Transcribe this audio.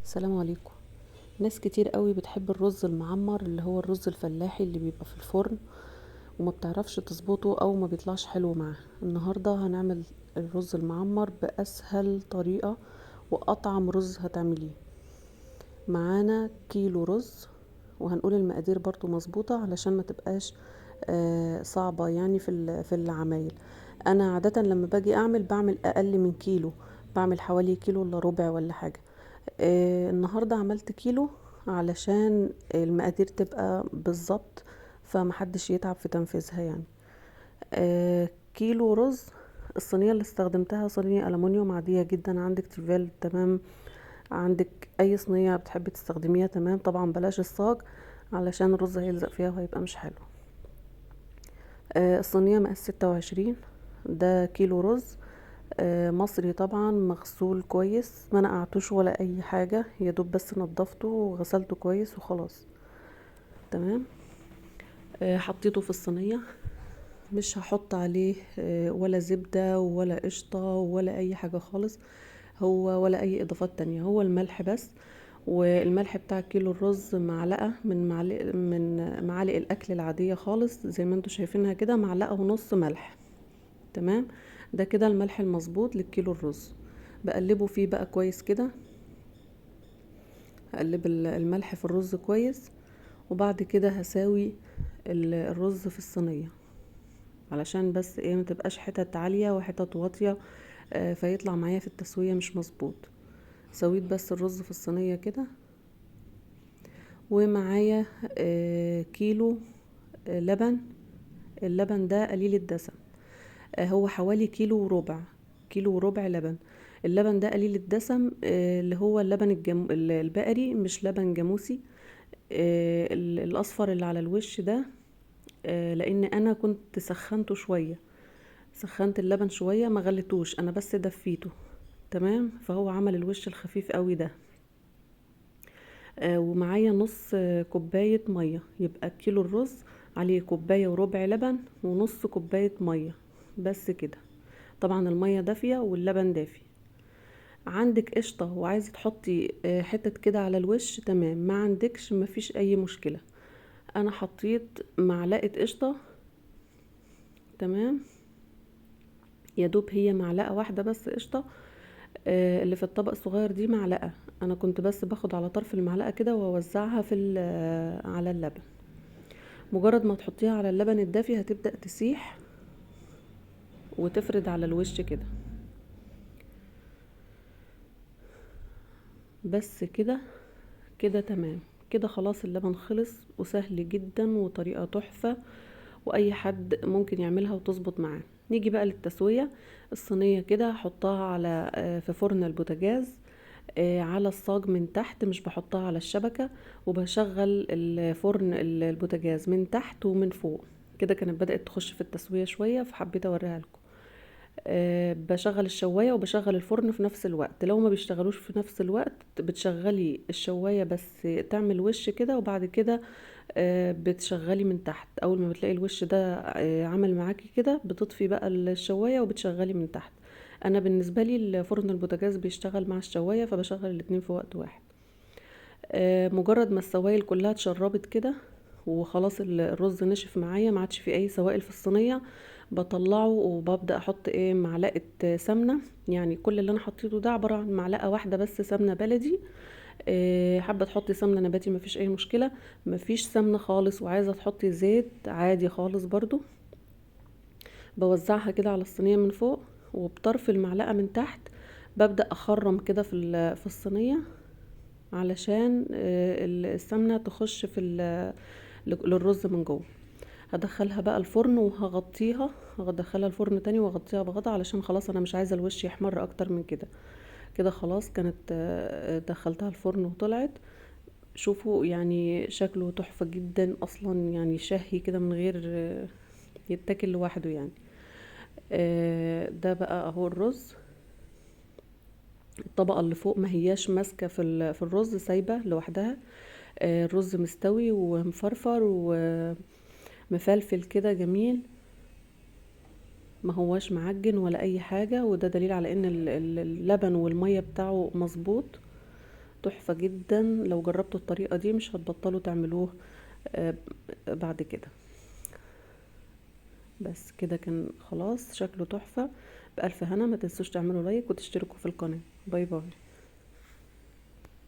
السلام عليكم. ناس كتير قوي بتحب الرز المعمر اللي هو الرز الفلاحي اللي بيبقى في الفرن وما بتعرفش تظبطه او ما بيطلعش حلو معاه. النهاردة هنعمل الرز المعمر بأسهل طريقة وأطعم رز هتعمليه. معانا كيلو رز، وهنقول المقادير برضو مظبوطة علشان ما تبقاش صعبة يعني في العمايل. انا عادة لما باجي بعمل اقل من كيلو، بعمل حوالي كيلو الا ربع ولا حاجة. النهاردة عملت كيلو علشان المقادير تبقى بالظبط، فمحدش يتعب في تنفيذها يعني. كيلو رز. الصينية اللي استخدمتها صينية ألمونيوم عادية جدا، عندك تيفال تمام، عندك أي صينية بتحبي تستخدميها تمام. طبعا بلاش الصاج علشان الرز هيلزق فيها وهيبقى مش حلو. الصينية مقاس 26. ده كيلو رز مصري طبعا، مغسول كويس، ما نقعتوش ولا اي حاجة، يا دوب بس نضفته وغسلته كويس وخلاص. تمام. حطيته في الصينية، مش هحط عليه ولا زبدة ولا قشطة ولا اي حاجة خالص، هو ولا اي اضافات تانية، هو الملح بس. والملح بتاع كيلو الرز معلقة من معالق الاكل العادية خالص، زي ما انتوا شايفينها كده، معلقة ونص ملح. تمام. ده كده الملح المظبوط للكيلو الرز. بقلبه فيه بقى كويس كده، هقلب الملح في الرز كويس، وبعد كده هساوي الرز في الصينية علشان بس ايه، ما تبقاش حتت عالية وحتت واطية فيطلع معايا في التسوية مش مظبوط. سويت بس الرز في الصينية كده، ومعايا كيلو لبن. اللبن ده قليل الدسم، هو حوالي كيلو وربع، كيلو وربع لبن. اللبن ده قليل الدسم، اللي هو اللبن البقري، مش لبن جاموسي. الاصفر اللي على الوش ده، لان انا كنت سخنته شوية، سخنت اللبن شوية، ما غليتوش انا بس دفيته. تمام، فهو عمل الوش الخفيف قوي ده. ومعايا نص كوباية مية، يبقى كيلو الرز عليه كوباية وربع لبن ونص كوباية مية، بس كده. طبعا المية دافية واللبن دافي. عندك قشطة وعايزة تحطي حتت كده على الوش تمام، ما عندكش مفيش اي مشكلة. انا حطيت معلقة قشطة. تمام، يا دوب هي معلقة واحدة بس قشطة. اللي في الطبق الصغير دي معلقة، انا كنت بس باخد على طرف المعلقة كده واوزعها على اللبن. مجرد ما تحطيها على اللبن الدافي هتبدأ تسيح وتفرد على الوش كده، بس كده. كده تمام، كده خلاص اللبن خلص، وسهل جدا وطريقة تحفة، واي حد ممكن يعملها وتظبط معاه. نيجي بقى للتسوية. الصينية كده هحطها على في فرن البوتاجاز، على الصاج من تحت، مش بحطها على الشبكة. وبشغل الفرن البوتاجاز من تحت ومن فوق. كده كانت بدأت تخش في التسوية شوية، فحبيت اوريها لكم. بشغل الشواية وبشغل الفرن في نفس الوقت. لو ما بيشتغلوش في نفس الوقت، بتشغلي الشواية بس تعمل وش كده، وبعد كده بتشغلي من تحت. اول ما بتلاقي الوش ده عمل معاكي كده، بتطفي بقى الشواية وبتشغلي من تحت. انا بالنسبة لي الفرن البوتاجاز بيشتغل مع الشواية، فبشغل الاتنين في وقت واحد. مجرد ما السوائل كلها اتشربت كده وخلاص الرز نشف معايا، ما عادش فيه اي سوائل في الصينيه، بطلعه وببدا احط معلقه سمنه. يعني كل اللي انا حطيته ده عباره عن معلقه واحده بس سمنه بلدي. حابه تحطي سمنه نباتي مفيش اي مشكله، مفيش سمنه خالص وعايزه تحطي زيت عادي خالص برضو. بوزعها كده على الصينيه من فوق، وبطرف المعلقه من تحت ببدا اخرم كده في الصينيه، علشان السمنة تخش للرز من جوه. هدخلها بقى الفرن وهغطيها، هدخلها الفرن تاني واغطيها بغطا، علشان خلاص انا مش عايزة الوش يحمر اكتر من كده. كده خلاص كانت دخلتها الفرن وطلعت. شوفوا يعني شكله تحفة جدا اصلا، يعني شهي كده من غير يتاكل لوحده يعني. ده بقى اهو الرز. الطبقة اللي فوق ما هياش ماسكة في الرز، سايبة لوحدها. الرز مستوي ومفرفر ومفلفل كده جميل، ما هواش معجن ولا اي حاجة، وده دليل على ان اللبن والمية بتاعه مظبوط. تحفة جدا. لو جربتوا الطريقة دي مش هتبطلوا تعملوه آه، بعد كده. بس كده كان خلاص شكله تحفة. بألف هنا، ما تنسوش تعملوا لايك وتشتركوا في القناة. باي باي.